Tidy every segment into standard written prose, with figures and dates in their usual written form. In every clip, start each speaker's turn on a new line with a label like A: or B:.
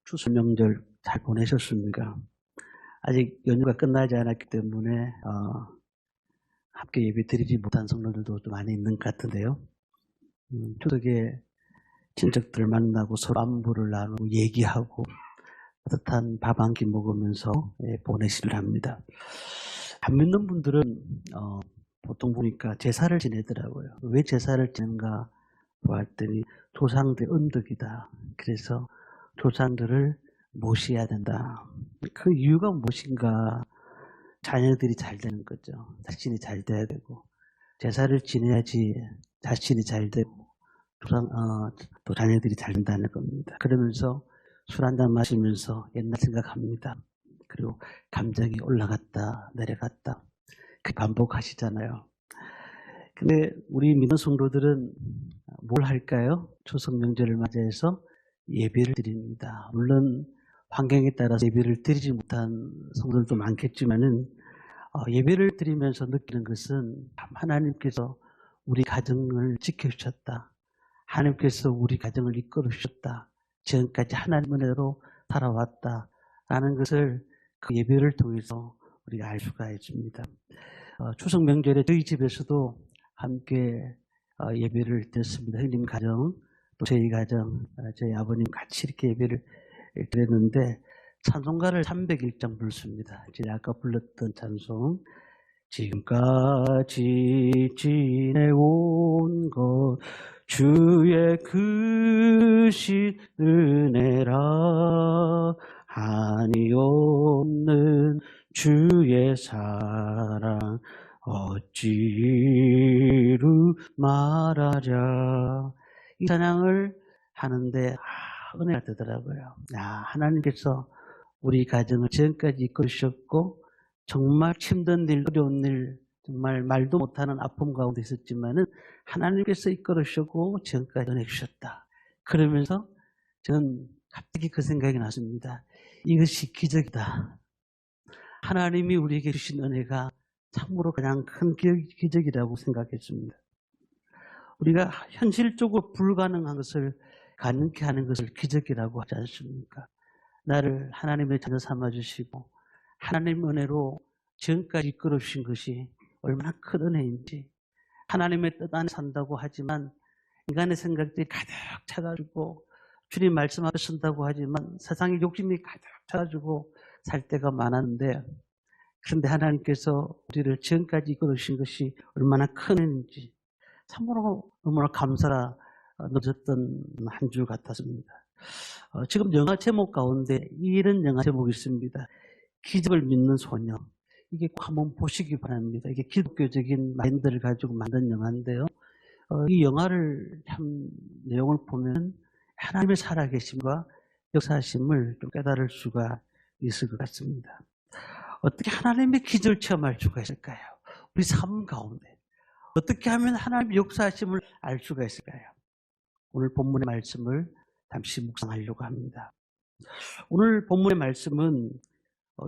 A: 추석 명절 잘 보내셨습니까? 아직 연휴가 끝나지 않았기 때문에 함께 예배 드리지 못한 성도들도 좀 많이 있는 것 같은데요. 추석에 친척들 만나고 서로 안부를 나누고 얘기하고 따뜻한 밥 한 끼 먹으면서 보내시려 합니다. 안 믿는 분들은 보통 보니까 제사를 지내더라고요. 왜 제사를 지내는가 보았더니 조상들의 은덕이다. 그래서 조상들을 모셔야 된다. 그 이유가 무엇인가? 자녀들이 잘 되는 거죠. 자신이 잘 돼야 되고 제사를 지내야지 자신이 잘 되고 또 자녀들이 잘 된다는 겁니다. 그러면서 술 한잔 마시면서 옛날 생각합니다. 그리고 감정이 올라갔다 내려갔다 그 반복하시잖아요. 근데 우리 믿는 성도들은 뭘 할까요? 추석 명절을 맞이해서 예배를 드립니다. 물론 환경에 따라서 예배를 드리지 못한 성도들도 많겠지만은 예배를 드리면서 느끼는 것은 하나님께서 우리 가정을 지켜주셨다. 하나님께서 우리 가정을 이끌어주셨다. 지금까지 하나님 은혜로 살아왔다라는 것을 그 예배를 통해서 우리가 알 수가 있습니다. 추석 명절에 저희 집에서도 함께 예배를 드렸습니다. 형님 가정, 또 저희 가정, 저희 아버님 같이 이렇게 예배를 드렸는데 찬송가를 301장 불렀습니다. 제가 아까 불렀던 찬송 지금까지 지내온 것 주의 크신 은혜라 한이 없는 주의 사랑 어찌루 말하자. 이 찬양을 하는데 은혜가 되더라고요. 하나님께서 우리 가정을 지금까지 이끌으셨고 정말 힘든 일, 어려운 일, 정말 말도 못하는 아픔 가운데 있었지만은 하나님께서 이끌으셨고 지금까지 은혜 주셨다. 그러면서 저는 갑자기 그 생각이 났습니다. 이것이 기적이다. 하나님이 우리에게 주신 은혜가 참으로 가장 큰 기적이라고 생각했습니다. 우리가 현실적으로 불가능한 것을 가능케 하는 것을 기적이라고 하지 않습니까? 나를 하나님의 자녀 삼아주시고 하나님의 은혜로 지금까지 이끌어주신 것이 얼마나 큰 은혜인지, 하나님의 뜻 안에 산다고 하지만 인간의 생각들이 가득 차가지고 주님 말씀 앞에 선다고 하지만 세상의 욕심이 가득 차가지고 살 때가 많았는데, 그런데 하나님께서 우리를 지금까지 이끌어주신 것이 얼마나 큰 은혜인지 참으로 너무나 감사가 넘쳤던 한 주 같았습니다. 지금 영화 제목 가운데 이런 영화 제목이 있습니다. 기적을 믿는 소녀. 이게 꼭 한번 보시기 바랍니다. 이게 기독교적인 마인드를 가지고 만든 영화인데요. 이 영화를 참 내용을 보면 하나님의 살아계심과 역사하심을 좀 깨달을 수가 있을 것 같습니다. 어떻게 하나님의 기적을 체험할 수가 있을까요? 우리 삶 가운데 어떻게 하면 하나님의 역사하심을 알 수가 있을까요? 오늘 본문의 말씀을 잠시 묵상하려고 합니다. 오늘 본문의 말씀은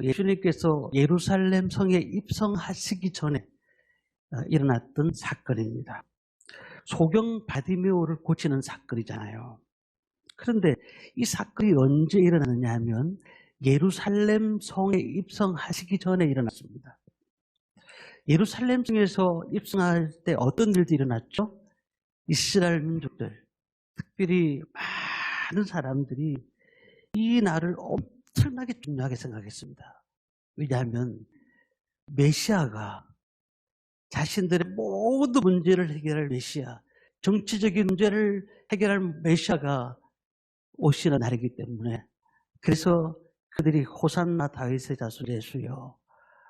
A: 예수님께서 예루살렘 성에 입성하시기 전에 일어났던 사건입니다. 소경 바디메오를 고치는 사건이잖아요. 그런데 이 사건이 언제 일어나느냐 하면 예루살렘 성에 입성하시기 전에 일어났습니다. 예루살렘 성에서 입성할 때 어떤 일들이 일어났죠? 이스라엘 민족들, 특별히 많은 사람들이 이 날을 엄청나게 중요하게 생각했습니다. 왜냐하면 메시아가 자신들의 모든 문제를 해결할 메시아, 정치적인 문제를 해결할 메시아가 오시는 날이기 때문에, 그래서 그들이 호산나 다윗의 자손 예수여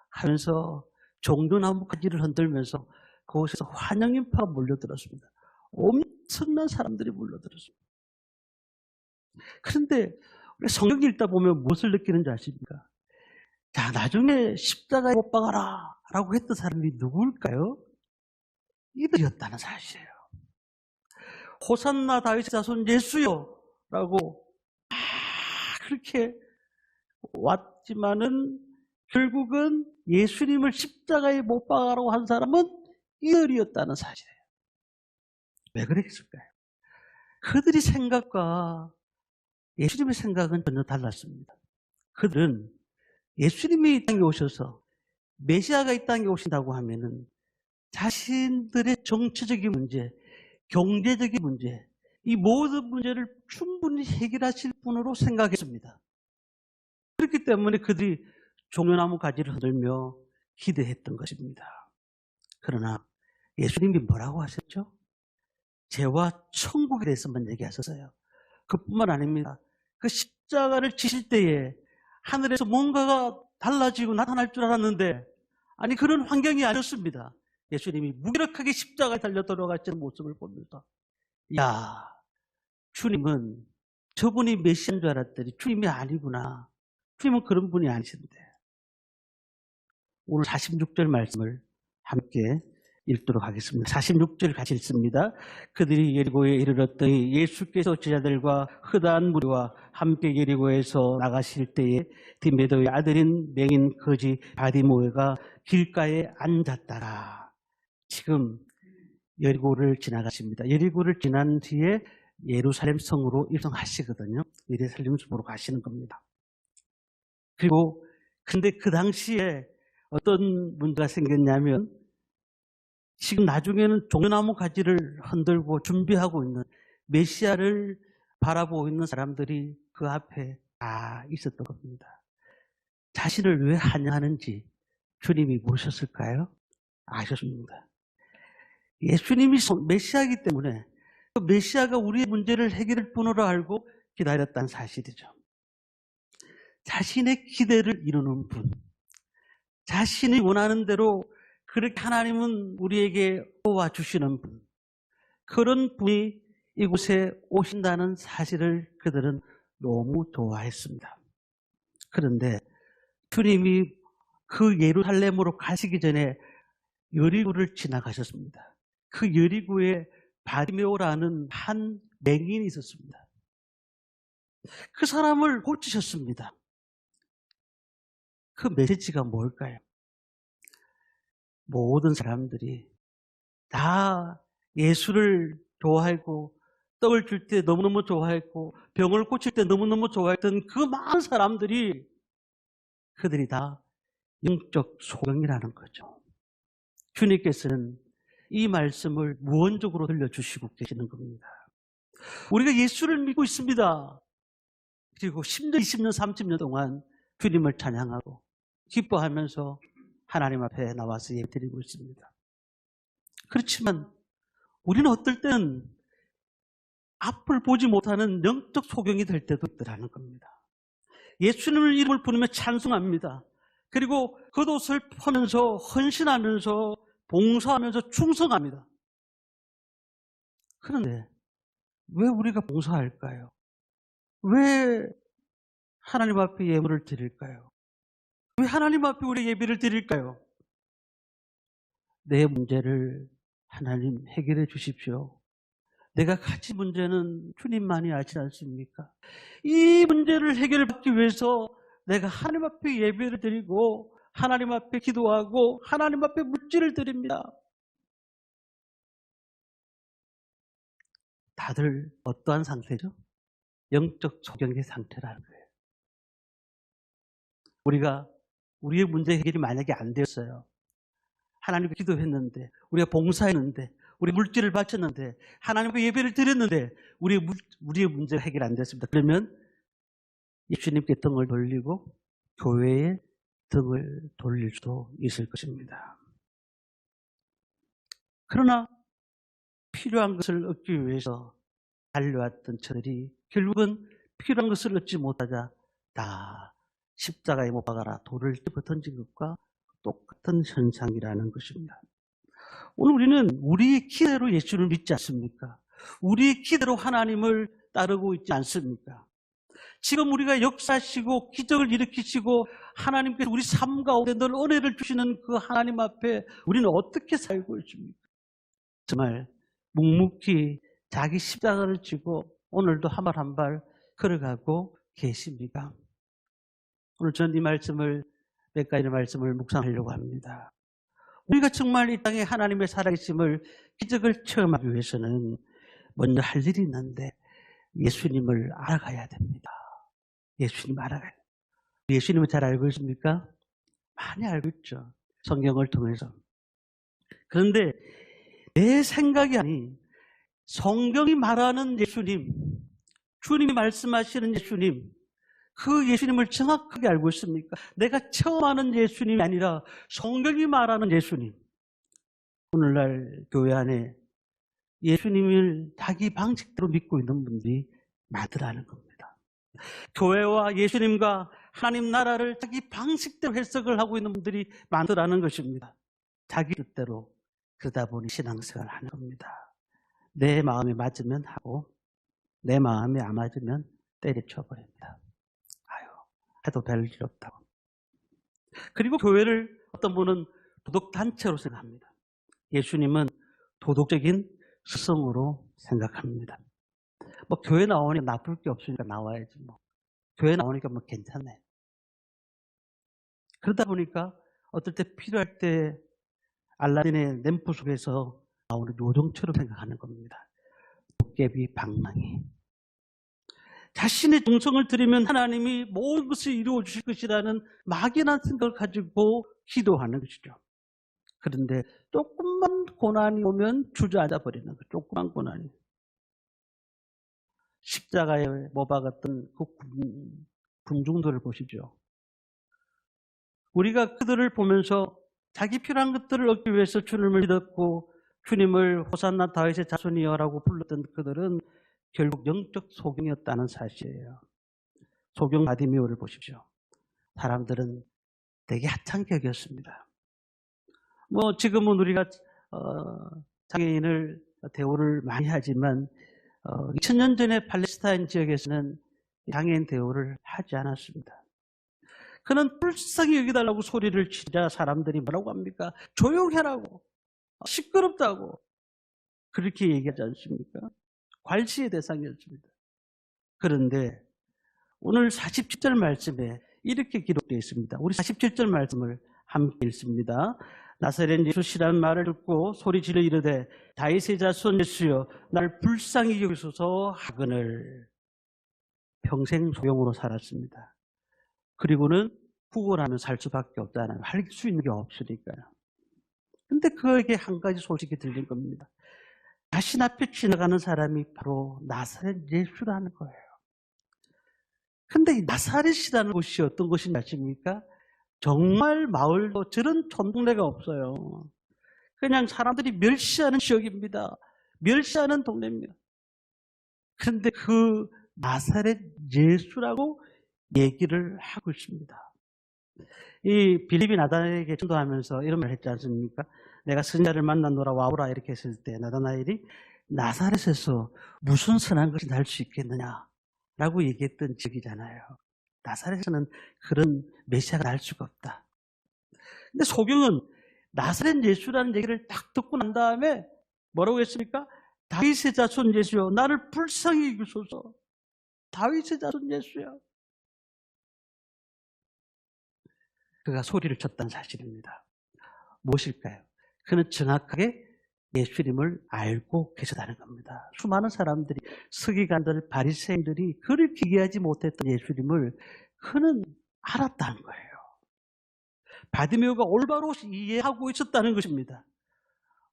A: 하면서 종려나무 가지를 흔들면서 그곳에서 환영 인파가 몰려들었습니다. 엄청난 사람들이 몰려들었습니다. 그런데 우리 성경 읽다 보면 무엇을 느끼는지 아십니까? 자, 나중에 십자가에 못 박아라 라고 했던 사람이 누구일까요? 이들이었다는 사실이에요. 호산나 다윗의 자손 예수여 라고 그렇게 왔지만은 결국은 예수님을 십자가에 못 박아라고 한 사람은 이들이었다는 사실이에요. 왜 그랬을까요? 그들이 생각과 예수님의 생각은 전혀 달랐습니다. 그들은 예수님이 이 땅에 오셔서 메시아가 이 땅에 오신다고 하면은 자신들의 정치적인 문제, 경제적인 문제, 이 모든 문제를 충분히 해결하실 분으로 생각했습니다. 그렇기 때문에 그들이 종려나무 가지를 흔들며 기대했던 것입니다. 그러나 예수님이 뭐라고 하셨죠? 죄와 천국에 대해서만 얘기하셨어요. 그뿐만 아닙니다. 그 십자가를 지실 때에 하늘에서 뭔가가 달라지고 나타날 줄 알았는데 아니 그런 환경이 아니었습니다. 예수님이 무기력하게 십자가에 달려 돌아가시는 모습을 봅니다. 야, 주님은 저분이 메시아인 줄 알았더니 주님이 아니구나. 주님은 그런 분이 아니신데. 오늘 46절 말씀을 함께 읽도록 하겠습니다. 46절 같이 읽습니다. 그들이 예리고에 이르렀더니 예수께서 제자들과 흔한 무리와 함께 예리고에서 나가실 때에 디메도의 아들인 맹인 거지 바디모에가 길가에 앉았더라. 지금 예리고를 지나가십니다. 예리고를 지난 뒤에 예루살렘 성으로 입성하시거든요. 예루살렘 성으로 가시는 겁니다. 그리고 근데 그 당시에 어떤 문제가 생겼냐면 지금 나중에는 종려나무 가지를 흔들고 준비하고 있는 메시아를 바라보고 있는 사람들이 그 앞에 다 있었던 겁니다. 자신을 왜 환영하는지 주님이 모르셨을까요? 아셨습니다. 예수님이 메시아이기 때문에 그 메시아가 우리의 문제를 해결할 분으로 알고 기다렸다는 사실이죠. 자신의 기대를 이루는 분, 자신이 원하는 대로 그렇게 하나님은 우리에게 도와주시는 분, 그런 분이 이곳에 오신다는 사실을 그들은 너무 좋아했습니다. 그런데 주님이 그 예루살렘으로 가시기 전에 여리고를 지나가셨습니다. 그 여리고에 바디메오라는 한 맹인이 있었습니다. 그 사람을 고치셨습니다. 그 메시지가 뭘까요? 모든 사람들이 다 예수를 좋아했고 떡을 줄 때 너무너무 좋아했고 병을 고칠 때 너무너무 좋아했던 그 많은 사람들이 그들이 다 영적 소경이라는 거죠. 주님께서는 이 말씀을 무언적으로 들려주시고 계시는 겁니다. 우리가 예수를 믿고 있습니다. 그리고 10년, 20년, 30년 동안 주님을 찬양하고 기뻐하면서 하나님 앞에 나와서 예배드리고 있습니다. 그렇지만 우리는 어떨 때는 앞을 보지 못하는 영적 소경이 될 때도 있더라는 겁니다. 예수님의 이름을 부르며 찬송합니다. 그리고 겉옷을 퍼면서 헌신하면서 봉사하면서 충성합니다. 그런데 왜 우리가 봉사할까요? 왜 하나님 앞에 예물을 드릴까요? 왜 하나님 앞에 우리 예배를 드릴까요? 내 문제를 하나님 해결해 주십시오. 내가 가진 문제는 주님만이 아시지 않습니까? 이 문제를 해결받기 위해서 내가 하나님 앞에 예배를 드리고 하나님 앞에 기도하고 하나님 앞에 물질을 드립니다. 다들 어떠한 상태죠? 영적 소경의 상태라는 거예요. 우리가 우리의 문제 해결이 만약에 안 되었어요. 하나님께 기도했는데 우리가 봉사했는데 우리 물질을 바쳤는데 하나님께 예배를 드렸는데 우리의 문제가 해결 안 됐습니다. 그러면 예수님께 등을 돌리고 교회에 등을 돌릴 수도 있을 것입니다. 그러나 필요한 것을 얻기 위해서 달려왔던 저들이 결국은 필요한 것을 얻지 못하자 다 십자가에 못 박아라 돌을 집어 던진 것과 똑같은 현상이라는 것입니다. 오늘 우리는 우리의 기대로 예수를 믿지 않습니까? 우리의 기대로 하나님을 따르고 있지 않습니까? 지금 우리가 역사하시고 기적을 일으키시고 하나님께서 우리 삶 가운데 늘 은혜를 주시는 그 하나님 앞에 우리는 어떻게 살고 있습니까? 정말 묵묵히 자기 십자가를 지고 오늘도 한 발 한 발 걸어가고 계십니까? 오늘 전 이 말씀을 몇 가지 말씀을 묵상하려고 합니다. 우리가 정말 이 땅에 하나님의 살아계심을 기적을 체험하기 위해서는 먼저 할 일이 있는데 예수님을 알아가야 됩니다. 예수님 알아가야 됩니다. 예수님을 잘 알고 있습니까? 많이 알고 있죠. 성경을 통해서. 그런데 내 생각이 아닌 성경이 말하는 예수님, 주님이 말씀하시는 예수님, 그 예수님을 정확하게 알고 있습니까? 내가 처음 아는 예수님이 아니라 성경이 말하는 예수님. 오늘날 교회 안에 예수님을 자기 방식대로 믿고 있는 분들이 많더라는 겁니다. 교회와 예수님과 하나님 나라를 자기 방식대로 해석을 하고 있는 분들이 많더라는 것입니다. 자기 뜻대로. 그러다 보니 신앙생활을 하는 겁니다. 내 마음에 맞으면 하고 내 마음에 안 맞으면 때려쳐 버립니다. 아유, 해도 별 일 없다고. 그리고 교회를 어떤 분은 도덕단체로 생각합니다. 예수님은 도덕적인 스승으로 생각합니다. 뭐 교회 나오니까 나쁠 게 없으니까 나와야지 뭐. 교회 나오니까 뭐 괜찮네. 그러다 보니까 어떨 때 필요할 때 알라딘의 램프 속에서 나오는 요정처럼 생각하는 겁니다. 도깨비 방망이. 자신의 정성을 들이면 하나님이 모든 것을 이루어 주실 것이라는 막연한 생각을 가지고 기도하는 것이죠. 그런데 조금만 고난이 오면 주저앉아 버리는 거예요. 조그만 고난이. 십자가에 못 박았던 그 군중들을 보시죠. 우리가 그들을 보면서 자기 필요한 것들을 얻기 위해서 주님을 믿었고 주님을 호산나 다윗의 자손이여라고 불렀던 그들은 결국 영적 소경이었다는 사실이에요. 소경 바디메오를 보십시오. 사람들은 되게 하찮게 여겼습니다. 뭐 지금은 우리가 장애인을 대우를 많이 하지만 2000년 전에 팔레스타인 지역에서는 장애인 대우를 하지 않았습니다. 그는 불쌍히 여기달라고 소리를 치자 사람들이 뭐라고 합니까? 조용해라고, 시끄럽다고 그렇게 얘기하지 않습니까? 괄시의 대상이었습니다. 그런데 오늘 47절 말씀에 이렇게 기록되어 있습니다. 우리 47절 말씀을 함께 읽습니다. 나사렛 예수시라는 말을 듣고 소리지르 이르되 다윗의 자손 예수여 나를 불쌍히 여기소서 하거늘. 평생 소경으로 살았습니다. 그리고는 구걸하면 살 수밖에 없잖아요. 할 수 있는 게 없으니까요. 근데 그에게 한 가지 소식이 들린 겁니다. 자신 앞에 지나가는 사람이 바로 나사렛 예수라는 거예요. 근데 이 나사렛이라는 곳이 어떤 곳인지 아십니까? 정말 마을도 저런 촌동네가 없어요. 그냥 사람들이 멸시하는 지역입니다. 멸시하는 동네입니다. 그런데 그 나사렛 예수라고 얘기를 하고 있습니다. 이 빌립이 나다나엘에게 전도하면서 이런 말을 했지 않습니까? 내가 선자를 만나노라 와오라 이렇게 했을 때 나다나엘이 나사렛에서 무슨 선한 것이 날 수 있겠느냐라고 얘기했던 지역이잖아요. 나사렛에서는 그런 메시아가 날 수가 없다. 근데 소경은 나사렛 예수라는 얘기를 딱 듣고 난 다음에 뭐라고 했습니까? 다윗의 자손 예수여 나를 불쌍히 여기소서. 다윗의 자손 예수여. 그가 소리를 쳤다는 사실입니다. 무엇일까요? 그는 정확하게 예수님을 알고 계셨다는 겁니다. 수많은 사람들이 서기관들, 바리새인들이 그렇게 이해하지 못했던 예수님을 그는 알았다는 거예요. 바디메오가 올바로 이해하고 있었다는 것입니다.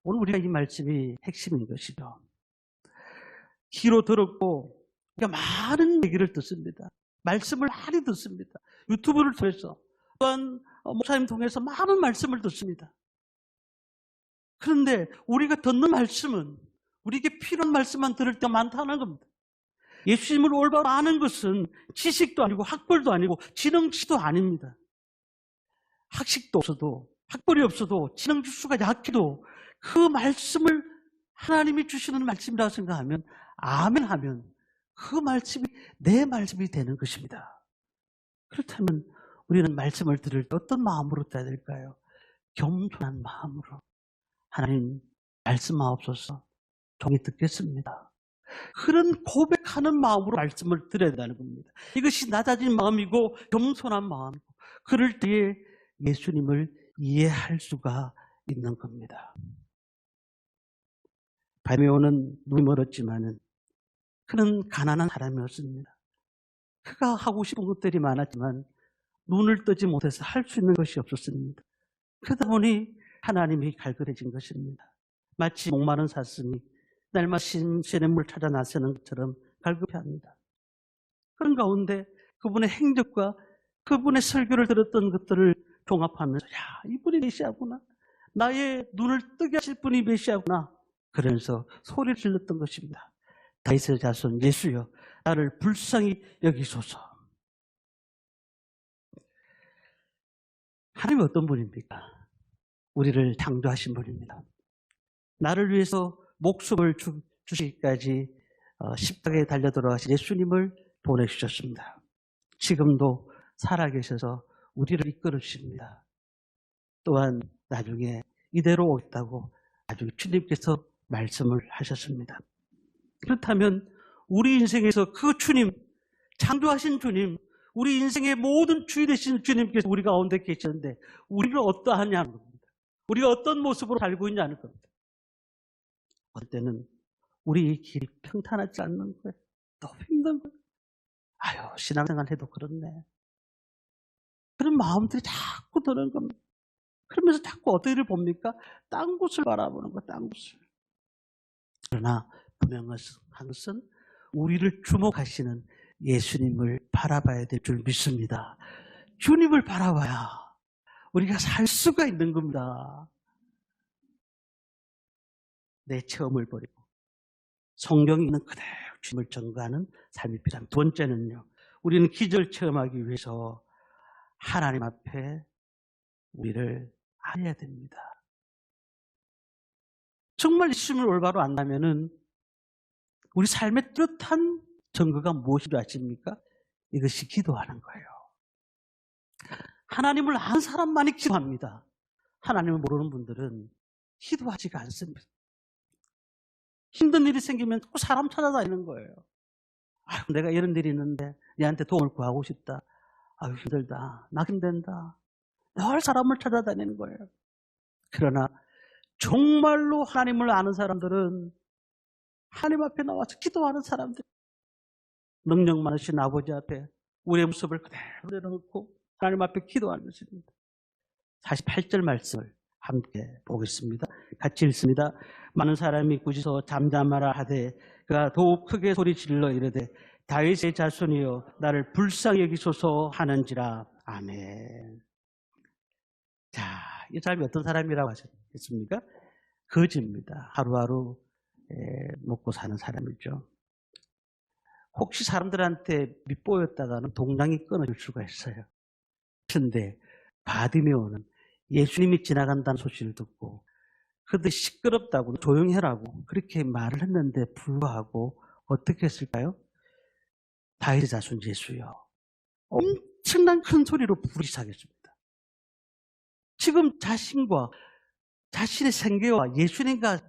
A: 오늘 우리가 이 말씀이 핵심인 것이죠. 귀로 들었고 많은 얘기를 듣습니다. 말씀을 많이 듣습니다. 유튜브를 통해서 또한 목사님 통해서 많은 말씀을 듣습니다. 그런데 우리가 듣는 말씀은 우리에게 필요한 말씀만 들을 때 많다는 겁니다. 예수님을 올바로 아는 것은 지식도 아니고 학벌도 아니고 지능치도 아닙니다. 학식도 없어도 학벌이 없어도 지능지수가 약해도 그 말씀을 하나님이 주시는 말씀이라고 생각하면 아멘 하면 그 말씀이 내 말씀이 되는 것입니다. 그렇다면 우리는 말씀을 들을 때 어떤 마음으로 들어야 될까요? 겸손한 마음으로. 하나님 말씀하옵소서 종이 듣겠습니다. 그런 고백하는 마음으로 말씀을 드려야 된다는 겁니다. 이것이 낮아진 마음이고 겸손한 마음이고 그럴 때에 예수님을 이해할 수가 있는 겁니다. 바디메오는 눈이 멀었지만은 그는 가난한 사람이었습니다. 그가 하고 싶은 것들이 많았지만 눈을 뜨지 못해서 할 수 있는 것이 없었습니다. 그러다 보니 하나님이 갈그려진 것입니다. 마치 목마른 사슴이 날마다 시냇물 찾아 나서는 것처럼 갈급해합니다. 그런 가운데 그분의 행적과 그분의 설교를 들었던 것들을 종합하면서 이분이 메시아구나. 나의 눈을 뜨게 하실 분이 메시아구나. 그러면서 소리를 질렀던 것입니다. 다윗의 자손 예수여 나를 불쌍히 여기소서. 하나님이 어떤 분입니까? 우리를 창조하신 분입니다. 나를 위해서 목숨을 주시기까지 십자가에 달려 돌아가신 예수님을 보내주셨습니다. 지금도 살아계셔서 우리를 이끌으십니다. 또한 나중에 이대로 오겠다고 나중에 주님께서 말씀을 하셨습니다. 그렇다면 우리 인생에서 그 주님, 창조하신 주님, 우리 인생의 모든 주인 되신 주님께서 우리 가운데 계시는데 우리를 어떠하냐는 겁니다. 우리가 어떤 모습으로 살고 있냐는 겁니다. 어떨 때는 우리 길이 평탄하지 않는 거예요. 너무 힘든 거예요. 신앙생활 해도 그렇네. 그런 마음들이 자꾸 드는 겁니다. 그러면서 자꾸 어디를 봅니까? 딴 곳을 바라보는 거예요. 딴 곳을. 그러나 분명한 것은 우리를 주목하시는 예수님을 바라봐야 될 줄 믿습니다. 주님을 바라봐야 우리가 살 수가 있는 겁니다. 내 체험을 버리고 성경에 있는 그대로 주님을 전가하는 삶이 필요합니다. 두 번째는요. 우리는 기절 체험하기 위해서 하나님 앞에 우리를 알아야 됩니다. 정말 예수님을 올바로 안다면은 우리 삶의 뚜렷한 증거가 무엇인 줄 아십니까? 이것이 기도하는 거예요. 하나님을 아는 사람만이 기도합니다. 하나님을 모르는 분들은 기도하지가 않습니다. 힘든 일이 생기면 또 사람 찾아다니는 거예요. 내가 이런 일이 있는데 얘한테 도움을 구하고 싶다. 힘들다. 나 힘든다. 늘 사람을 찾아다니는 거예요. 그러나 정말로 하나님을 아는 사람들은 하나님 앞에 나와서 기도하는 사람들, 능력 많으신 아버지 앞에 우리의 모습을 그대로 내려놓고 하나님 앞에 기도하는 것입니다. 48절 말씀을 함께 보겠습니다. 같이 읽습니다. 많은 사람이 꾸짖어 잠잠하라 하되 그가 더욱 크게 소리질러 이르되 다윗의 자손이여 나를 불쌍히 여기소서 하는지라. 아멘. 자, 이 사람이 어떤 사람이라고 하셨습니까? 거지입니다. 하루하루 먹고 사는 사람이죠. 혹시 사람들한테 밉보였다가는 동랑이 끊어질 수가 있어요. 그런데 바디메오는 예수님이 지나간다는 소식을 듣고 그들 시끄럽다고 조용히 하라고 그렇게 말을 했는데 불구하고 어떻게 했을까요? 다윗의 자손 예수여. 엄청난 큰 소리로 부르기 시작했습니다. 지금 자신과 자신의 생계와 예수님과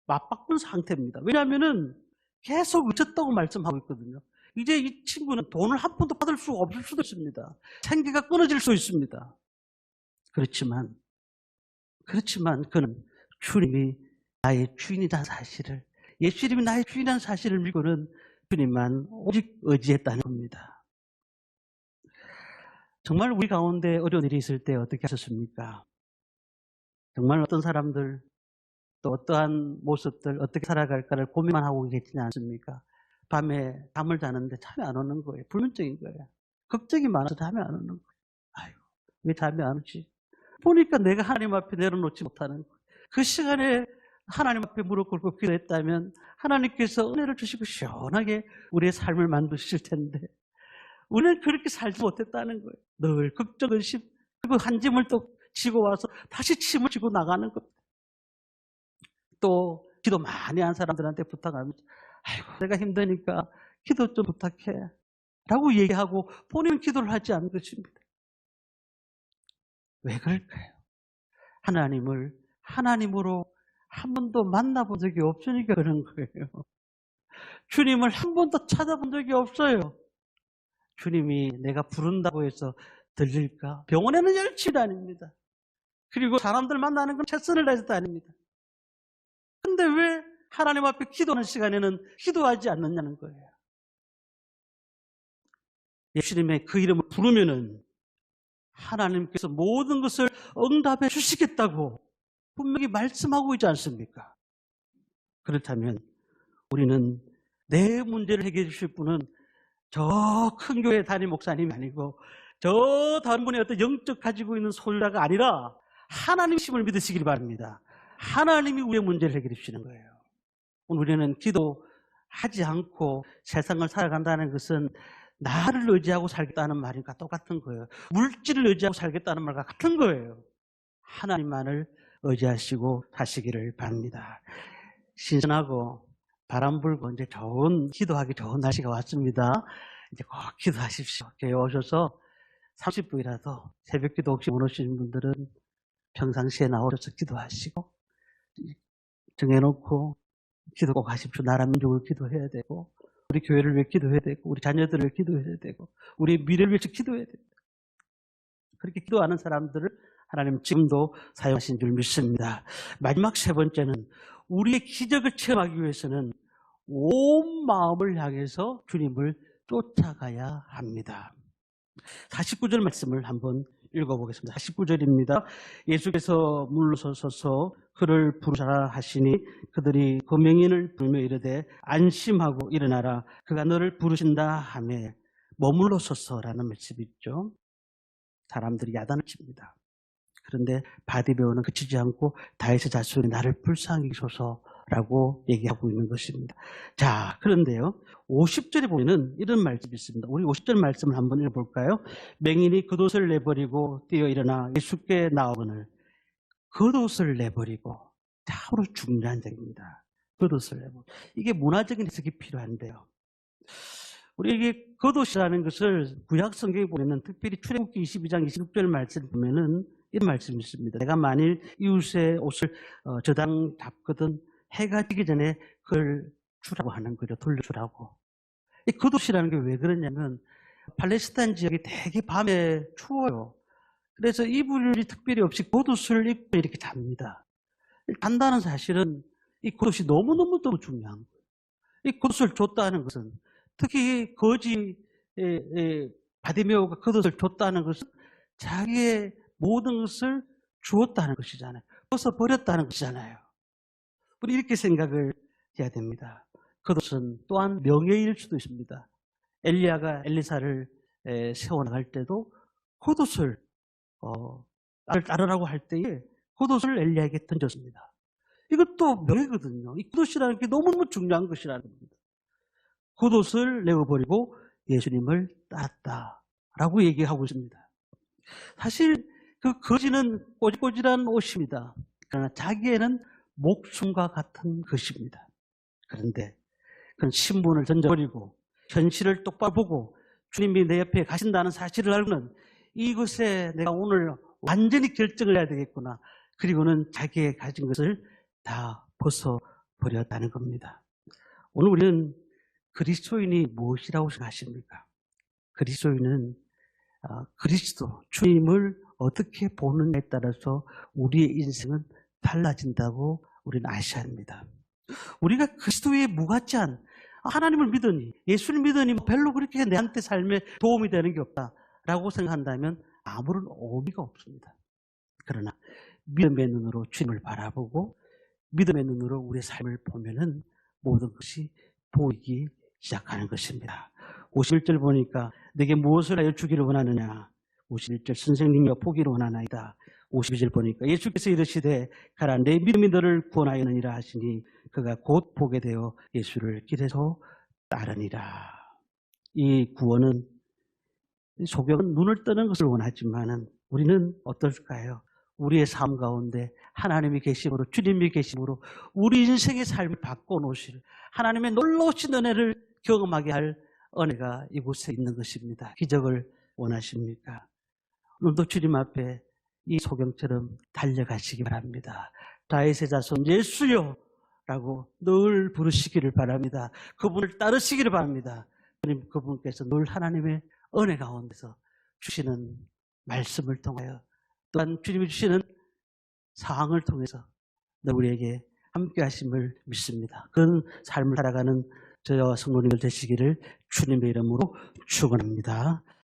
A: 맞바꾼 상태입니다. 왜냐하면 계속 미쳤다고 말씀하고 있거든요. 이제 이 친구는 돈을 한 푼도 받을 수 없을 수도 있습니다. 생계가 끊어질 수 있습니다. 그렇지만 그는 주님이 나의 주인이라는 사실을, 예수님이 나의 주인이라는 사실을 믿고는 주님만 오직 의지했다는 겁니다. 정말 우리 가운데 어려운 일이 있을 때 어떻게 하셨습니까? 정말 어떤 사람들 또 어떠한 모습들 어떻게 살아갈까를 고민만 하고 계시지 않습니까? 밤에 잠을 자는데 잠이 안 오는 거예요. 불면증인 거예요. 걱정이 많아서 잠이 안 오는 거예요. 왜 잠이 안 오지? 보니까 내가 하나님 앞에 내려놓지 못하는 거예요. 그 시간에 하나님 앞에 무릎 꿇고 기도했다면 하나님께서 은혜를 주시고 시원하게 우리의 삶을 만드실 텐데 우리는 그렇게 살지 못했다는 거예요. 늘 걱정, 의심, 그리고 한 짐을 또 지고 와서 다시 짐을 지고 나가는 겁니다. 또 기도 많이 한 사람들한테 부탁하면 내가 힘드니까 기도 좀 부탁해 라고 얘기하고 본인은 기도를 하지 않는 것입니다. 왜 그럴까요? 하나님을 하나님으로 한 번도 만나본 적이 없으니까 그런 거예요. 주님을 한 번도 찾아본 적이 없어요. 주님이 내가 부른다고 해서 들릴까? 병원에는 열심히 다닙니다. 그리고 사람들 만나는 건 최선을 다해서 다닙니다. 근데 왜 하나님 앞에 기도하는 시간에는 기도하지 않느냐는 거예요. 예수님의 그 이름을 부르면은 하나님께서 모든 것을 응답해 주시겠다고 분명히 말씀하고 있지 않습니까? 그렇다면 우리는 내 문제를 해결해 주실 분은 저 큰 교회 담임 목사님이 아니고 저 다른 분의 어떤 영적 가지고 있는 소유자가 아니라 하나님심을 믿으시길 바랍니다. 하나님이 우리의 문제를 해결해 주시는 거예요. 오늘 우리는 기도하지 않고 세상을 살아간다는 것은 나를 의지하고 살겠다는 말과 똑같은 거예요. 물질을 의지하고 살겠다는 말과 같은 거예요. 하나님만을 의지하시고 사시기를 바랍니다. 신선하고 바람 불고 이제 기도하기 좋은 날씨가 왔습니다. 이제 꼭 기도하십시오. 교회 오셔서 30분이라도 새벽 기도 혹시 못 오시는 분들은 평상시에 나오셔서 기도하시고 정해놓고 기도 꼭 하십시오. 나라 민족을 기도해야 되고 우리 교회를 위해 기도해야 되고 우리 자녀들을 위해 기도해야 되고 우리 미래를 위해서 기도해야 됩니다. 그렇게 기도하는 사람들을 하나님 지금도 사용하신 줄 믿습니다. 마지막 세 번째는 우리의 기적을 체험하기 위해서는 온 마음을 향해서 주님을 쫓아가야 합니다. 49절 말씀을 한번 읽어보겠습니다. 49절입니다. 예수께서 물러서서 그를 부르시라 하시니 그들이 그 명인을 부르며 이르되 안심하고 일어나라 그가 너를 부르신다 하며 머물러 서서라는 말씀이 있죠. 사람들이 야단을 칩니다. 그런데 바디메오는 그치지 않고 다윗의 자손이 나를 불쌍히 여기소서라고 얘기하고 있는 것입니다. 자, 그런데요 50절에 보면 이런 말씀이 있습니다. 우리 50절 말씀을 한번 읽어볼까요? 맹인이 겉옷을 내버리고 뛰어 일어나 예수께 나오거늘 겉옷을 내버리고 참으로 중요한 점입니다. 겉옷을 내버리고 이게 문화적인 해석이 필요한데요. 우리에게 겉옷이라는 것을 구약 성경에 보면 특별히 출애굽기 22장 26절 말씀 보면은 이런 말씀이 있습니다. 내가 만일 이웃의 옷을 저당 잡거든 해가 지기 전에 그걸 주라고 하는 거죠. 돌려주라고. 이 겉옷이라는 게 왜 그러냐면 팔레스타인 지역이 되게 밤에 추워요. 그래서 이불이 특별히 없이 겉옷을 입고 이렇게 잡니다. 잔다는 사실은 이 겉옷이 너무너무 중요한 거예요. 이 겉옷을 줬다는 것은 특히 거지 바디메오가 겉옷을 줬다는 것은 자기의 모든 것을 주었다는 것이잖아요. 벗어버렸다는 것이잖아요. 우리 이렇게 생각을 해야 됩니다. 겉옷은 또한 명예일 수도 있습니다. 엘리야가 엘리사를 세워나갈 때도 겉옷을 나를 따르라고 할 때에 겉옷을 엘리야에게 던졌습니다. 이것도 명예거든요. 이 겉옷이라는 게 너무너무 중요한 것이라는 겁니다. 겉옷을 내어버리고 예수님을 따랐다라고 얘기하고 있습니다. 사실 그 거지는 꼬질꼬질한 옷입니다. 그러나 자기에는 목숨과 같은 것입니다. 그런데 그는 신분을 던져버리고 현실을 똑바로 보고 주님이 내 옆에 가신다는 사실을 알고는 이것에 내가 오늘 완전히 결정을 해야 되겠구나. 그리고는 자기의 가진 것을 다 벗어버렸다는 겁니다. 오늘 우리는 그리스도인이 무엇이라고 생각하십니까? 그리스도인은 그리스도, 주님을 어떻게 보느냐에 따라서 우리의 인생은 달라진다고 우리는 아셔야 합니다. 우리가 그리스도에 무가치한 하나님을 믿으니 예수를 믿으니 별로 그렇게 내한테 삶에 도움이 되는 게 없다라고 생각한다면 아무런 의미가 없습니다. 그러나 믿음의 눈으로 주님을 바라보고 믿음의 눈으로 우리의 삶을 보면은 모든 것이 보이기 시작하는 것입니다. 51절 보니까 내게 무엇을 하여 주기를 원하느냐. 51절 선생님이여 보기를 원하나이다. 52절 보니까 예수께서 이르시되 가라 내 믿음이 너를 구원하였느니라 하시니 그가 곧 보게 되어 예수를 길에서 따르니라. 이 구원은 소경은 눈을 뜨는 것을 원하지만은 우리는 어떨까요? 우리의 삶 가운데 하나님이 계심으로 주님이 계심으로 우리 인생의 삶을 바꿔놓으실 하나님의 놀라우신 은혜를 경험하게 할 은혜가 이곳에 있는 것입니다. 기적을 원하십니까? 오늘도 주님 앞에 이 소경처럼 달려가시기 바랍니다. 다윗의 자손 예수여 라고 늘 부르시기를 바랍니다. 그분을 따르시기를 바랍니다. 그분께서 늘 하나님의 은혜 가운데서 주시는 말씀을 통하여 또한 주님이 주시는 상황을 통해서 늘 우리에게 함께 하심을 믿습니다. 그런 삶을 살아가는 저와 성도님들 되시기를 주님의 이름으로 축원합니다.